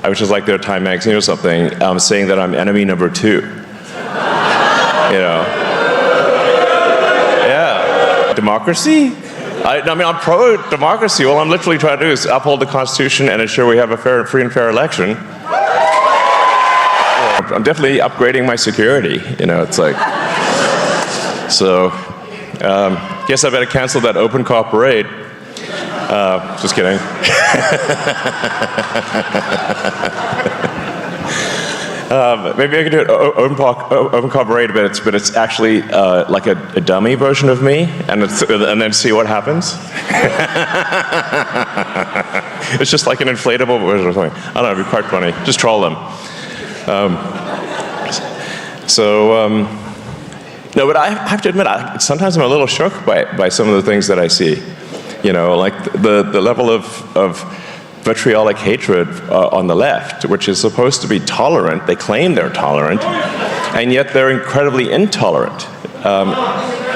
I was just like their Time magazine or something, saying that I'm enemy number 2. You know? Yeah. Democracy? I mean, I'm pro-democracy. All I'm literally trying to do is uphold the Constitution and ensure we have a free and fair election. I'm definitely upgrading my security. You know, it's like... So, guess I better cancel that open car parade. Just kidding. Maybe I could do an open car parade, but it's actually like a dummy version of me, and then see what happens. It's just like an inflatable version or something. I don't know, it'd be quite funny. Just troll them. No, but I have to admit, sometimes I'm a little shook by some of the things that I see. You know, like the level of vitriolic hatred on the left, which is supposed to be tolerant. They claim they're tolerant, and yet they're incredibly intolerant,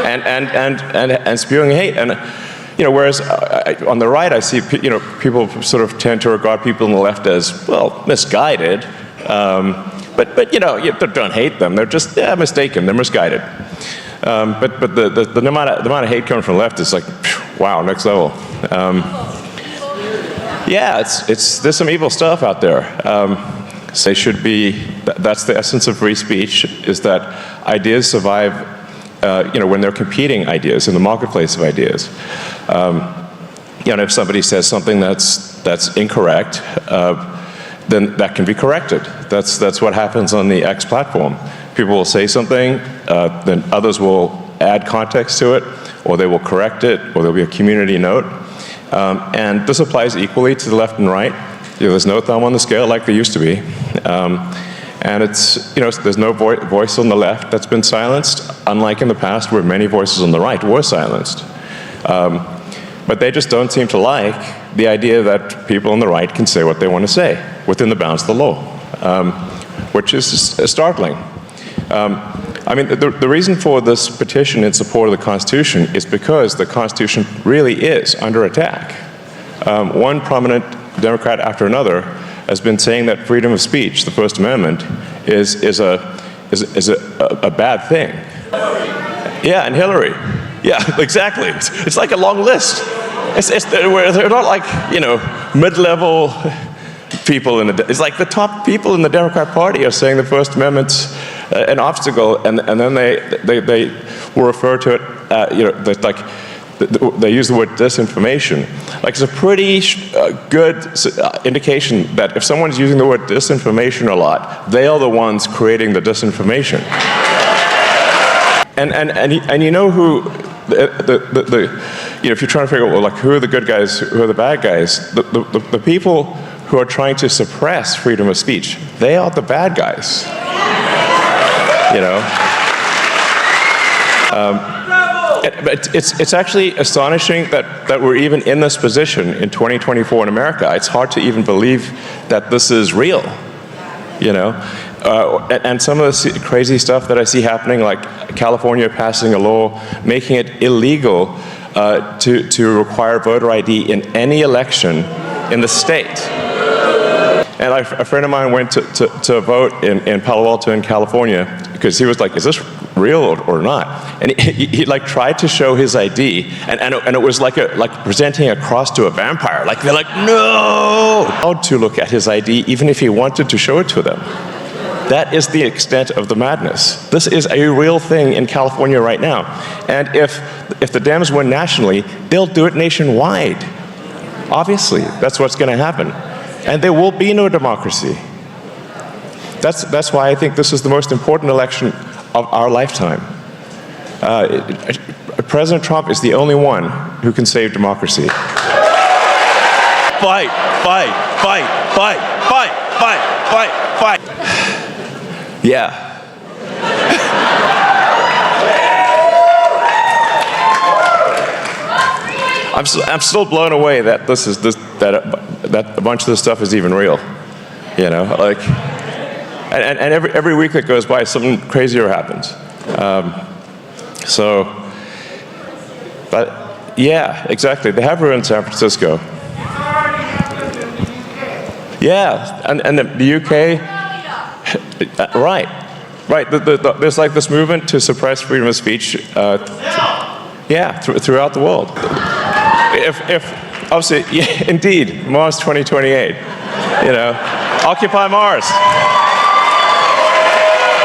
and spewing hate. And you know, whereas on the right, I see people sort of tend to regard people on the left as, well, misguided. But you know, you don't hate them. They're just mistaken. They're misguided. But the amount of hate coming from the left is like, wow, next level. Yeah, there's some evil stuff out there. They should be. That's the essence of free speech: is that ideas survive. When they're competing ideas in the marketplace of ideas. If somebody says something that's incorrect, then that can be corrected. That's what happens on the X platform. People will say something, then others will add context to it, or they will correct it, or there'll be a community note. And this applies equally to the left and right. There's no thumb on the scale like there used to be. And there's no voice on the left that's been silenced, unlike in the past where many voices on the right were silenced. But they just don't seem to like the idea that people on the right can say what they want to say within the bounds of the law, which is startling. I mean, the reason for this petition in support of the Constitution is because the Constitution really is under attack. One prominent Democrat after another has been saying that freedom of speech, the First Amendment, is a bad thing. Yeah, and Hillary. Yeah, exactly. It's like a long list. They're not like, mid-level people it's like the top people in the Democrat Party are saying the First Amendment's an obstacle, and then they will refer to it, they use the word disinformation. Like, it's a pretty good indication that if someone's using the word disinformation a lot, they are the ones creating the disinformation. And you know who if you're trying to figure out, well, like, who are the good guys, who are the bad guys, the people who are trying to suppress freedom of speech, they are the bad guys. But it's actually astonishing that we're even in this position in 2024 in America. It's hard to even believe that this is real, And some of the crazy stuff that I see happening, like California passing a law making it illegal to require voter ID in any election in the state. And a friend of mine went to vote in Palo Alto in California because he was like, is this real or not? And he like tried to show his ID, and it was like presenting a cross to a vampire. Like, they're like, no! Allowed to look at his ID even if he wanted to show it to them. That is the extent of the madness. This is a real thing in California right now. And if the Dems win nationally, they'll do it nationwide. Obviously, that's what's going to happen. And there will be no democracy. That's why I think this is the most important election of our lifetime. President Trump is the only one who can save democracy. Fight, fight, fight, fight, fight, fight, fight, fight. Yeah. I'm still blown away that that a bunch of this stuff is even real, like, and every week that goes by, something crazier happens. But yeah, exactly. They have ruined San Francisco. Yeah, and the UK, right. There's like this movement to suppress freedom of speech, throughout the world. If obviously, yeah, indeed, Mars 2028, Occupy Mars.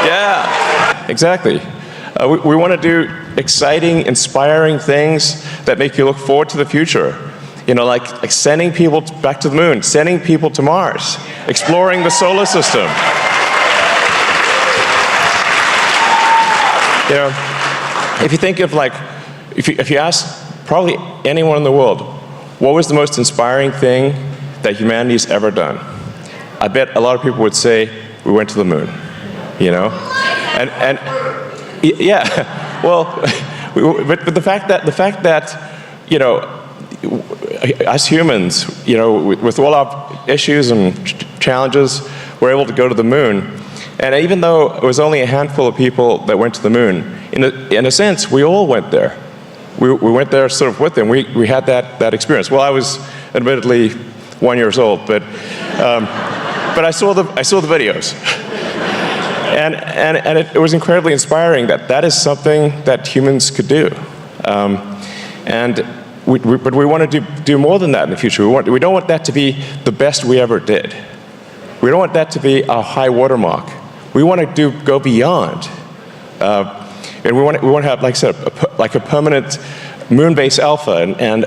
Yeah, exactly. We want to do exciting, inspiring things that make you look forward to the future. Like sending people back to the moon, sending people to Mars, exploring the solar system. If you think of if you ask probably anyone in the world, what was the most inspiring thing that humanity's ever done? I bet a lot of people would say we went to the moon. And yeah, well, but the fact that us humans, with all our issues and challenges, we're able to go to the moon. And even though it was only a handful of people that went to the moon, in a sense, we all went there. We went there sort of with them. We had that experience. Well, I was admittedly 1 year old, but I saw the videos. And it was incredibly inspiring that is something that humans could do. But we want to do more than that in the future. We don't want that to be the best we ever did. We don't want that to be our high watermark. We want to go beyond. And we want to have, like I said, a permanent moon-based alpha and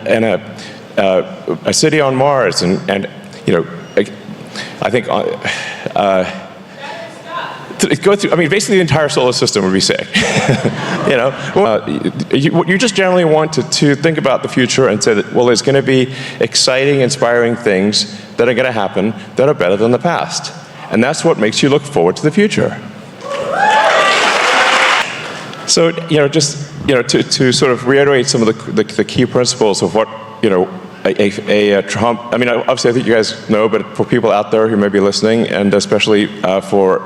a city on Mars and I think go through. I mean, basically the entire solar system would be sick. You just generally want to think about the future and say that, well, there's going to be exciting, inspiring things that are going to happen that are better than the past, and that's what makes you look forward to the future. So, to sort of reiterate some of the key principles of what a Trump. I mean, obviously, I think you guys know, but for people out there who may be listening, and especially for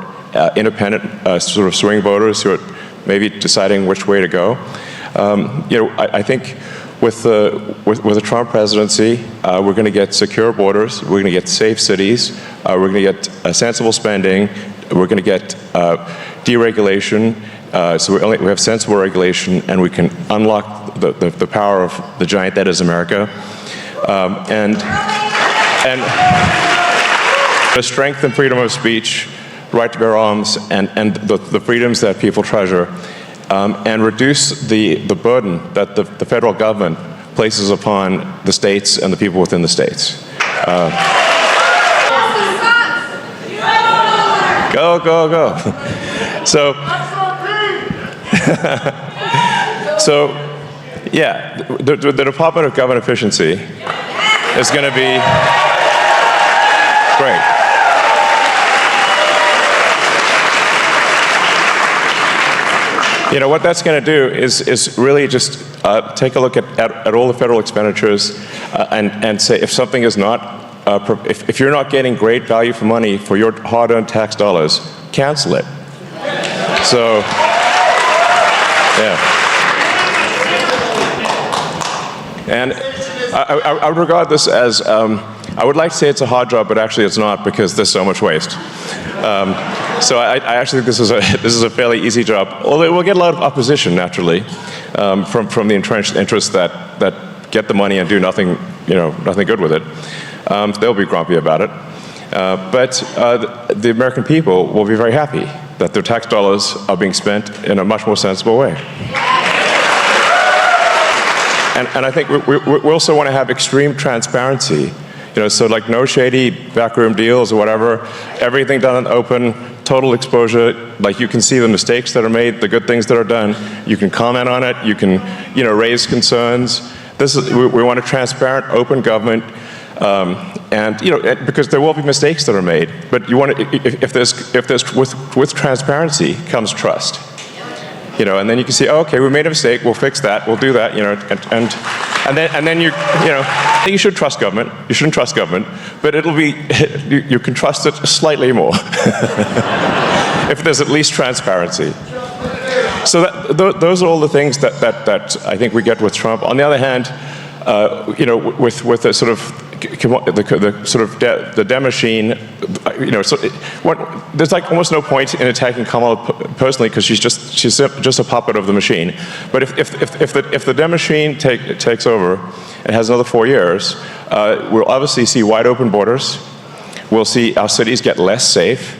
independent sort of swing voters who are maybe deciding which way to go. I think with the Trump presidency, we're going to get secure borders, we're going to get safe cities, we're going to get sensible spending, we're going to get deregulation, so we have sensible regulation, and we can unlock the power of the giant that is America, and the strength and freedom of speech, right to bear arms, and the freedoms that people treasure, and reduce the burden that the federal government places upon the states and the people within the states. Go. So, yeah, the Department of Government Efficiency is going to be great. What that's going to do is really just take a look at all the federal expenditures and say if something is not, if you're not getting great value for money for your hard-earned tax dollars, cancel it. So, yeah. And I would regard this as, I would like to say it's a hard job, but actually it's not, because there's so much waste. So I actually think this is a fairly easy job, although we'll get a lot of opposition naturally from the entrenched interests that get the money and do nothing good with it. They'll be grumpy about it, but the American people will be very happy that their tax dollars are being spent in a much more sensible way. And I think we also want to have extreme transparency. So like no shady backroom deals or whatever, everything done in the open, total exposure, like you can see the mistakes that are made, the good things that are done, you can comment on it, you can, raise concerns. We want a transparent, open government, and, because there will be mistakes that are made, but you want to, if there's with transparency comes trust. And then you can see, oh, okay, we made a mistake, we'll fix that, we'll do that, and then you should trust government. You shouldn't trust government, but it'll be, you can trust it slightly more if there's at least transparency. So those are all the things that I think we get with Trump. On the other hand, with a sort of the sort of the dem machine, there's like almost no point in attacking Kamala personally because she's just a puppet of the machine. But if the dem machine takes over and has another 4 years, we'll obviously see wide open borders. We'll see our cities get less safe.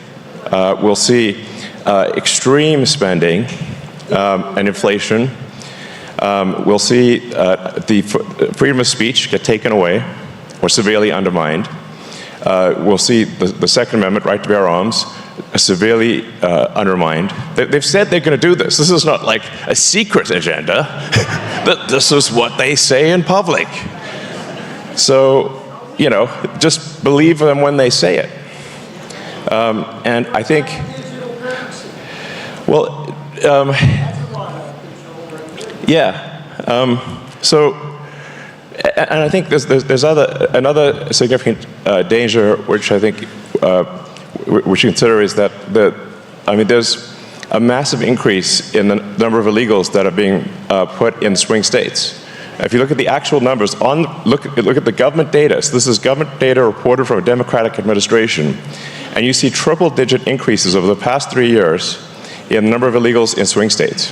We'll see extreme spending and inflation. We'll see the freedom of speech get taken away or severely undermined. We'll see the Second Amendment, right to bear arms, severely undermined. They've said they're going to do this. This is not like a secret agenda. This is what they say in public. So, just believe them when they say it. And I think, well, and I think there's another significant danger, which I think which you consider is that there's a massive increase in the number of illegals that are being put in swing states. If you look at the actual numbers, look at the government data. So this is government data reported from a Democratic administration, and you see triple-digit increases over the past 3 years in the number of illegals in swing states.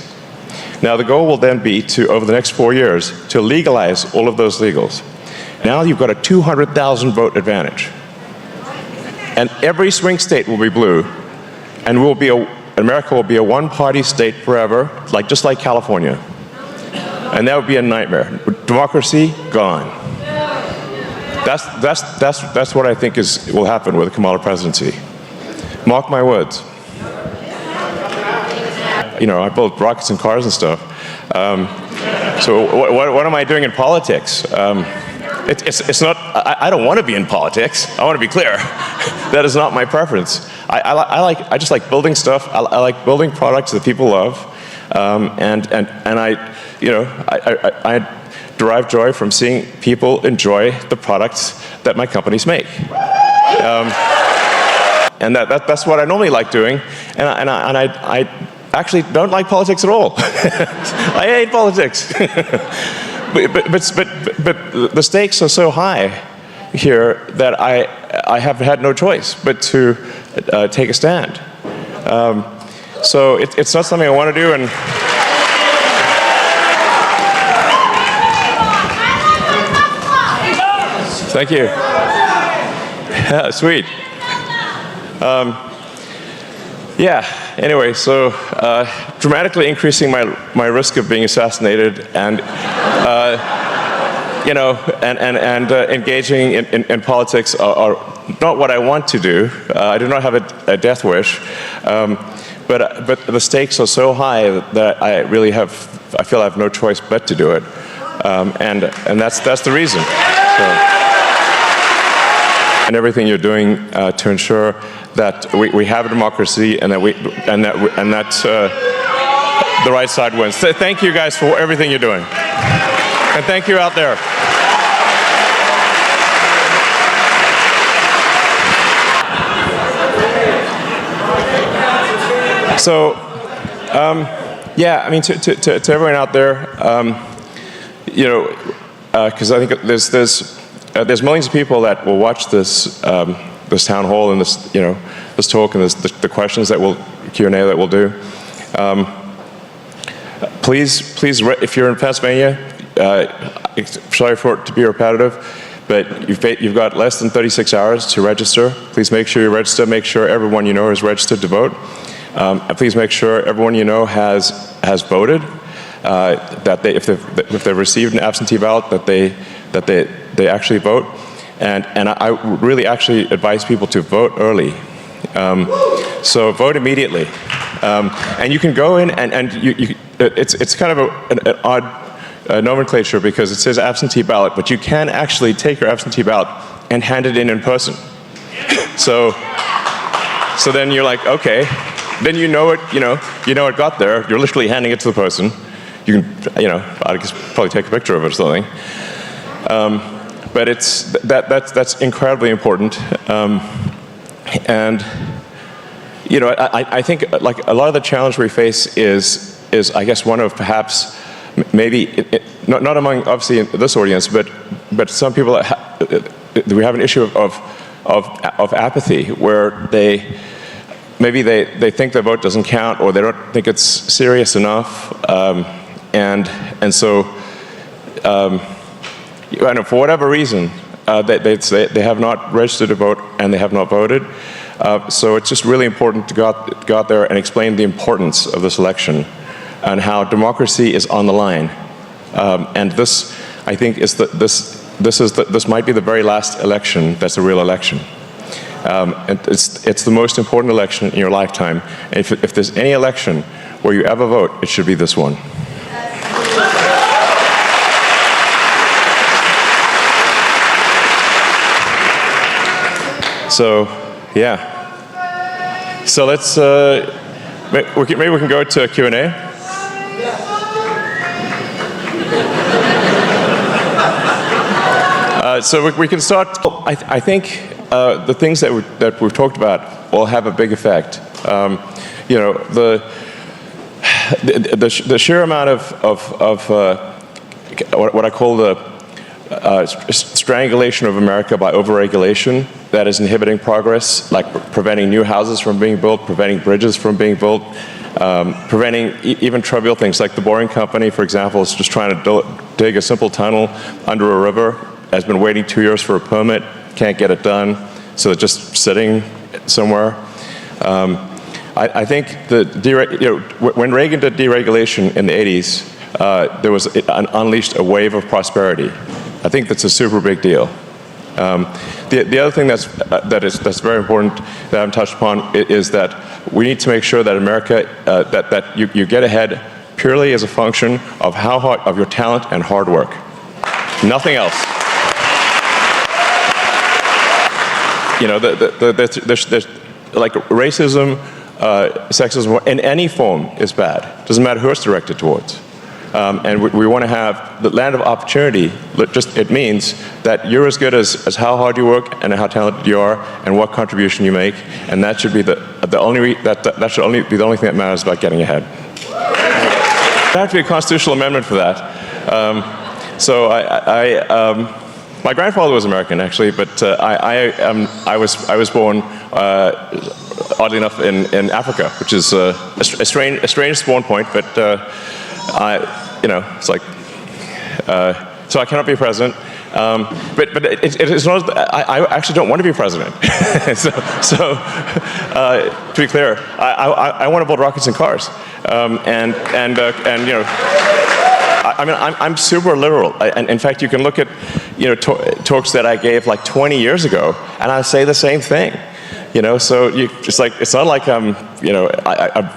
Now the goal will then be to, over the next 4 years, to legalize all of those illegals. Now you've got a 200,000 vote advantage. And every swing state will be blue, and America will be a one-party state forever, just like California. And that would be a nightmare. Democracy, gone. That's what I think will happen with the Kamala presidency. Mark my words. I build rockets and cars and stuff. So what am I doing in politics? It's not. I don't want to be in politics. I want to be clear. That is not my preference. I just like building stuff. I like building products that people love, and I derive joy from seeing people enjoy the products that my companies make. And that's what I normally like doing, and I actually don't like politics at all. I hate politics. but the stakes are so high here that I have had no choice but to take a stand. So it's not something I want to do, and thank you. Yeah, sweet. Anyway, so dramatically increasing my risk of being assassinated and engaging in politics are not what I want to do. I do not have a death wish, but the stakes are so high that I feel I have no choice but to do it, and that's the reason. And everything you're doing to ensure that we have a democracy and that the right side wins. So thank you guys for everything you're doing, and thank you out there. So, to everyone out there, because I think there's millions of people that will watch this town hall and this talk and the questions Q&A that we'll do. Please, if you're in Pennsylvania, sorry for it to be repetitive, but you've got less than 36 hours to register. Please make sure you register. Make sure everyone you know is registered to vote. Please make sure everyone you know has voted. That if they've received an absentee ballot, that they actually vote. And I really actually advise people to vote early. So vote immediately. And you can go in and it's kind of an odd nomenclature because it says absentee ballot, but you can actually take your absentee ballot and hand it in person. So then you're like, okay, then you know it got there. You're literally handing it to the person. You can, I guess probably take a picture of it or something. But that's incredibly important. And I think like a lot of the challenge we face is I guess one of perhaps maybe not among obviously this audience, but some people we have an issue of apathy, where maybe they think their vote doesn't count, or they don't think it's serious enough, and so for whatever reason, they have not registered to vote and they have not voted. So it's just really important to go out there and explain the importance of this election and how democracy is on the line. And this, I think, this might be the very last election that's a real election. And it's the most important election in your lifetime. And if there's any election where you ever vote, it should be this one. So, yeah. So let's, maybe we can go to Q&A. So we can start. I think the things that we've talked about will have a big effect. You know, the sheer amount of what I call the strangulation of America by overregulation that is inhibiting progress, like preventing new houses from being built, preventing bridges from being built, preventing even trivial things like the Boring Company, for example, is just trying to dig a simple tunnel under a river, has been waiting 2 years for a permit, can't get it done, so it's just sitting somewhere. I think when Reagan did deregulation in the 80s, there was unleashed a wave of prosperity. I think that's a super big deal. The other thing that's very important that I haven't touched upon is that we need to make sure that America, that you get ahead purely as a function of of your talent and hard work. Nothing else. You know, there's like racism, sexism in any form is bad. Doesn't matter who it's directed towards. And we want to have the land of opportunity. It means that you're as good as how hard you work and how talented you are and what contribution you make, and that should be that should only be the only thing that matters about getting ahead. There has to be a constitutional amendment for that. My grandfather was American, actually, but I was born, oddly enough, in Africa, which is a strange spawn point, but it's like, so I cannot be president. But it's not. I actually don't want to be president. so to be clear, I want to build rockets and cars, and you know. I mean, I'm super liberal. And in fact, you can look at, talks that I gave like 20 years ago, and I say the same thing. So it's not like I'm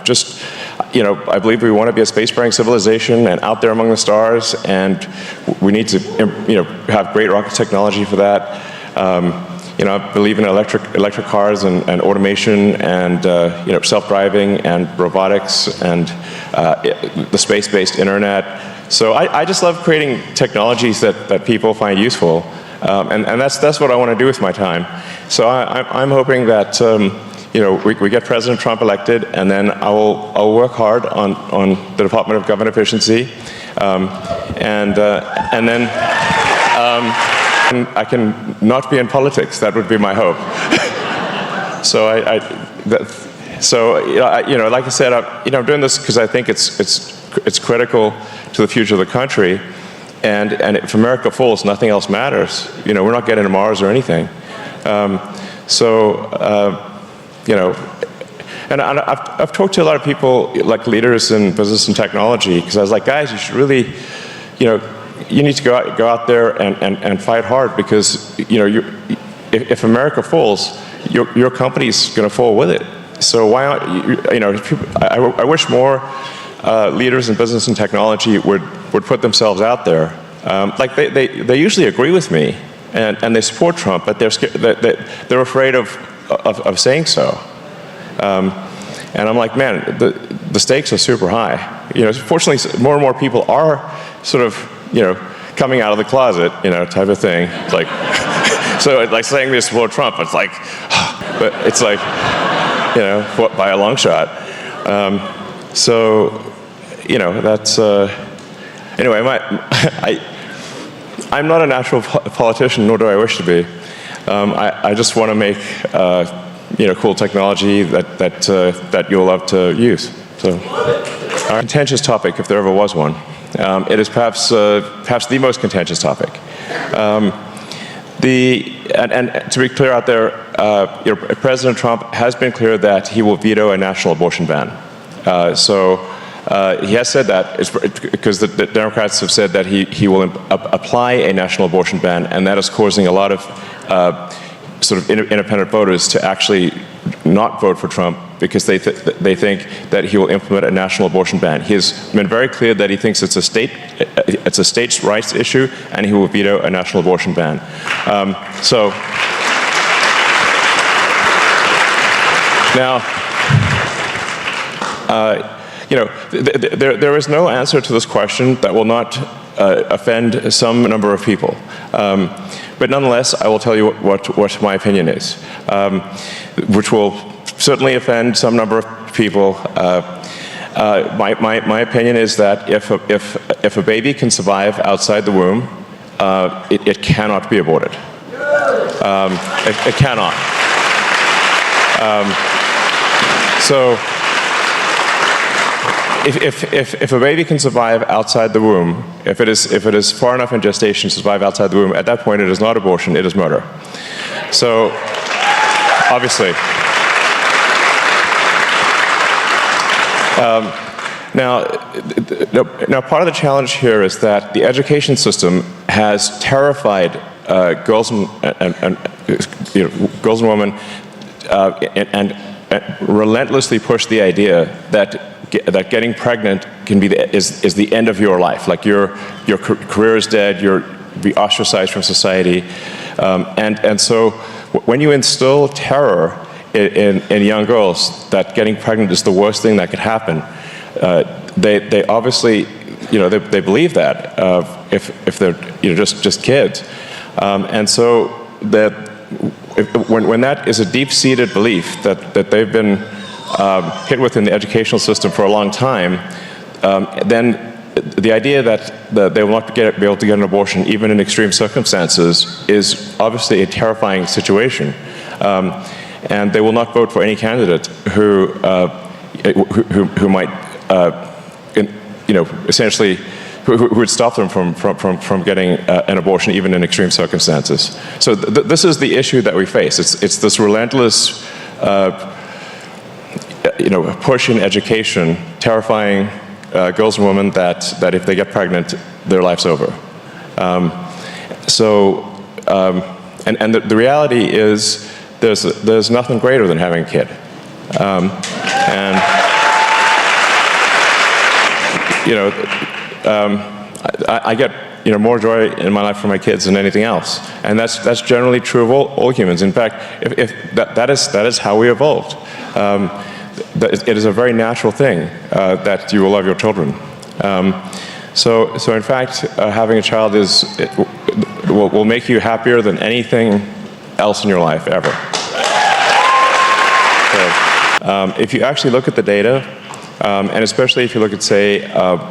just, I believe we want to be a spacefaring civilization and out there among the stars, and we need to, have great rocket technology for that. I believe in electric cars and automation and self-driving and robotics and the space-based internet. So I just love creating technologies that people find useful, and that's what I want to do with my time. So I'm hoping that we get President Trump elected, and then I'll work hard on the Department of Government Efficiency, and then I can not be in politics. That would be my hope. So like I said, I'm doing this because I think it's critical to the future of the country, and if America falls, nothing else matters. We're not getting to Mars or anything. And I've talked to a lot of people, like leaders in business and technology, because I was like, guys, you should really, you need to go out there and fight hard, because if America falls, your company's going to fall with it. So why not? I wish more leaders in business and technology would put themselves out there. Like they usually agree with me and they support Trump, but they're afraid of saying so. And I'm like, man, the stakes are super high. Fortunately, more and more people are sort of coming out of the closet, type of thing. It's like so, like saying they support Trump, it's like, but it's like, by a long shot. That's anyway. I'm not a natural politician, nor do I wish to be. I just want to make cool technology that you'll love to use. So, our contentious topic, if there ever was one, it is perhaps the most contentious topic. And to be clear out there, President Trump has been clear that he will veto a national abortion ban. He has said that because the Democrats have said that he will apply a national abortion ban, and that is causing a lot of sort of independent voters to actually not vote for Trump because they think that he will implement a national abortion ban. He has been very clear that he thinks it's a states' rights issue, and he will veto a national abortion ban. Now, there is no answer to this question that will not offend some number of people. But nonetheless, I will tell you what my opinion is, which will certainly offend some number of people. My opinion is that if a baby can survive outside the womb, it cannot be aborted. It cannot. If a baby can survive outside the womb, if it is far enough in gestation to survive outside the womb, at that point it is not abortion, it is murder. So, obviously. Now, part of the challenge here is that the education system has terrified girls and women and relentlessly pushed the idea that getting pregnant is the end of your life. Like your career is dead, you'll be ostracized from society. And so when you instill terror in young girls that getting pregnant is the worst thing that could happen, they obviously, they believe that if they're just kids. And so when that is a deep-seated belief that they've been hit with in the educational system for a long time, then the idea that they will not be able to get an abortion even in extreme circumstances is obviously a terrifying situation. And they will not vote for any candidate who might, essentially, who would stop them from getting an abortion even in extreme circumstances. So this is the issue that we face. It's this relentless push in education, terrifying girls and women that if they get pregnant, their life's over. And the reality is there's nothing greater than having a kid. I get more joy in my life for my kids than anything else, and that's generally true of all humans. In fact, if that is how we evolved. It is a very natural thing that you will love your children. So in fact, having a child will make you happier than anything else in your life ever. So, if you actually look at the data, and especially if you look at, say,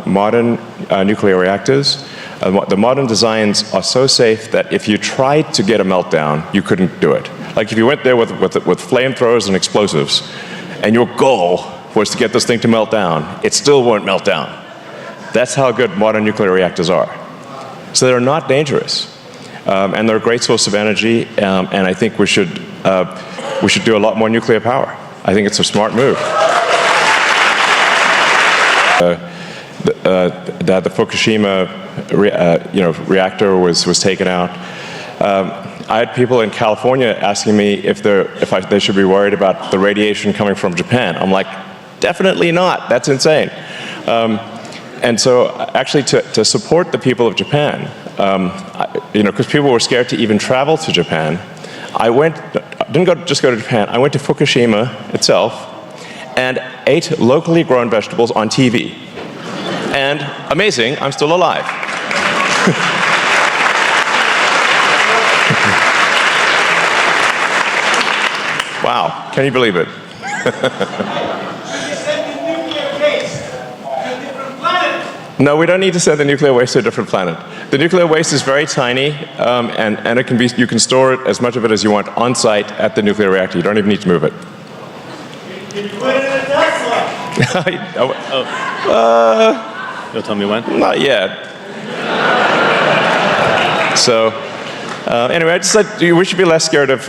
modern nuclear reactors, the modern designs are so safe that if you tried to get a meltdown, you couldn't do it. Like if you went there with flamethrowers and explosives, and your goal was to get this thing to melt down, it still won't melt down. That's how good modern nuclear reactors are. So they're not dangerous, and they're a great source of energy. And I think we should do a lot more nuclear power. I think it's a smart move. That the Fukushima reactor was taken out. I had people in California asking me if they should be worried about the radiation coming from Japan. I'm like, definitely not. That's insane. And so, actually, to support the people of Japan, because people were scared to even travel to Japan, I didn't just go to Japan. I went to Fukushima itself and ate locally grown vegetables on TV. And amazing, I'm still alive. Wow, can you believe it? They sent a nuclear case to a different planet. No, we don't need to send the nuclear waste to a different planet. The nuclear waste is very tiny, and it can be, you can store it, as much of it as you want, on site at the nuclear reactor. You don't even need to move it. Can you put it in a Tesla? You'll tell me when? Not yet. So, anyway, I just said we should be less scared of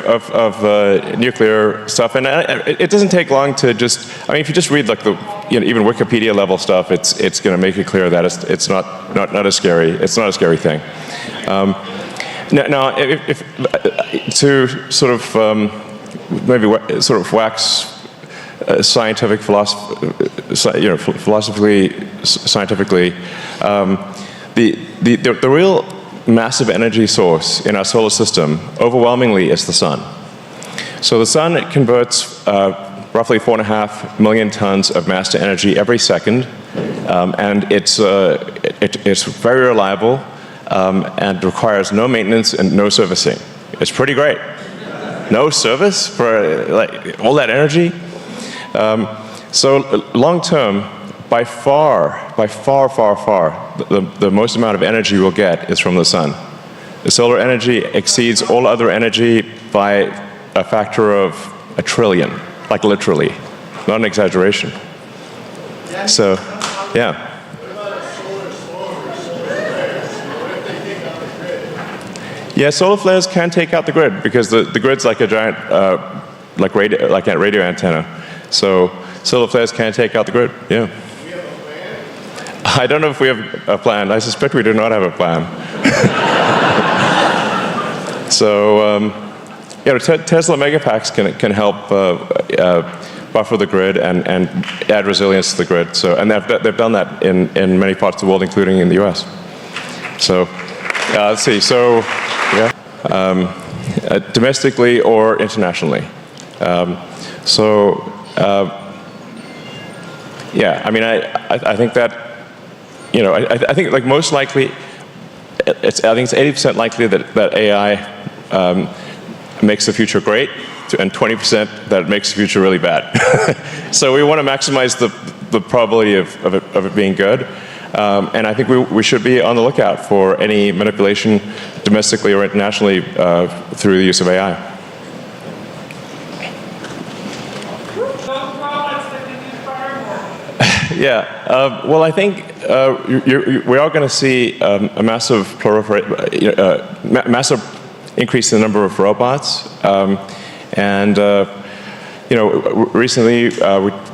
nuclear stuff, and it doesn't take long to just. I mean, if you just read like the even Wikipedia level stuff, it's going to make it clear that it's not a scary. It's not a scary thing. Now, if to sort of maybe sort of wax scientific philosophically, the real massive energy source in our solar system, overwhelmingly, is the sun. So the sun, it converts roughly 4.5 million tons of mass to energy every second, and it's very reliable and requires no maintenance and no servicing. It's pretty great. No service for like all that energy. So long term, by far, the most amount of energy we'll get is from the sun. The solar energy exceeds all other energy by a factor of 1 trillion, like literally, not an exaggeration. So, yeah. Yeah, solar flares can take out the grid because the grid's like a giant, like a radio antenna. So solar flares can take out the grid. Yeah. I don't know if we have a plan. I suspect we do not have a plan. So, Tesla megapacks can help buffer the grid and add resilience to the grid. So, and they've done that in many parts of the world, including in the U.S. So, let's see. So, yeah, domestically or internationally. Yeah, I mean, I think that. I think like most likely, I think it's 80% likely that AI makes the future great, and 20% that it makes the future really bad. So we want to maximize the probability of it being good, and I think we should be on the lookout for any manipulation domestically or internationally through the use of AI. Yeah, well, I think we are going to see a massive massive increase in the number of robots, recently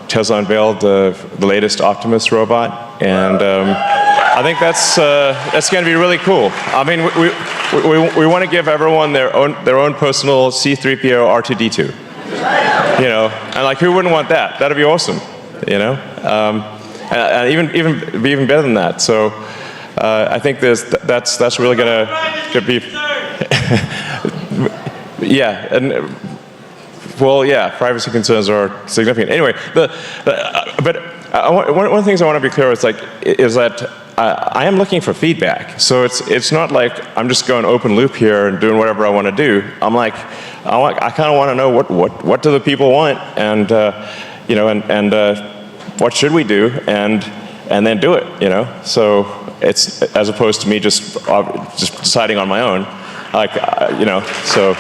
Tesla unveiled the latest Optimus robot, and I think that's going to be really cool. I mean, we want to give everyone their own personal C-3PO R2-D2, and like who wouldn't want that? That'd be awesome. And even be even better than that. So I think that's really going to be. Yeah, and well, yeah, privacy concerns are significant. Anyway, but one of the things I want to be clear is that I am looking for feedback. So it's not like I'm just going open loop here and doing whatever I want to do. I'm like, I kind of want to know what do the people want, and what should we do, and then do it, So it's as opposed to me just deciding on my own, so.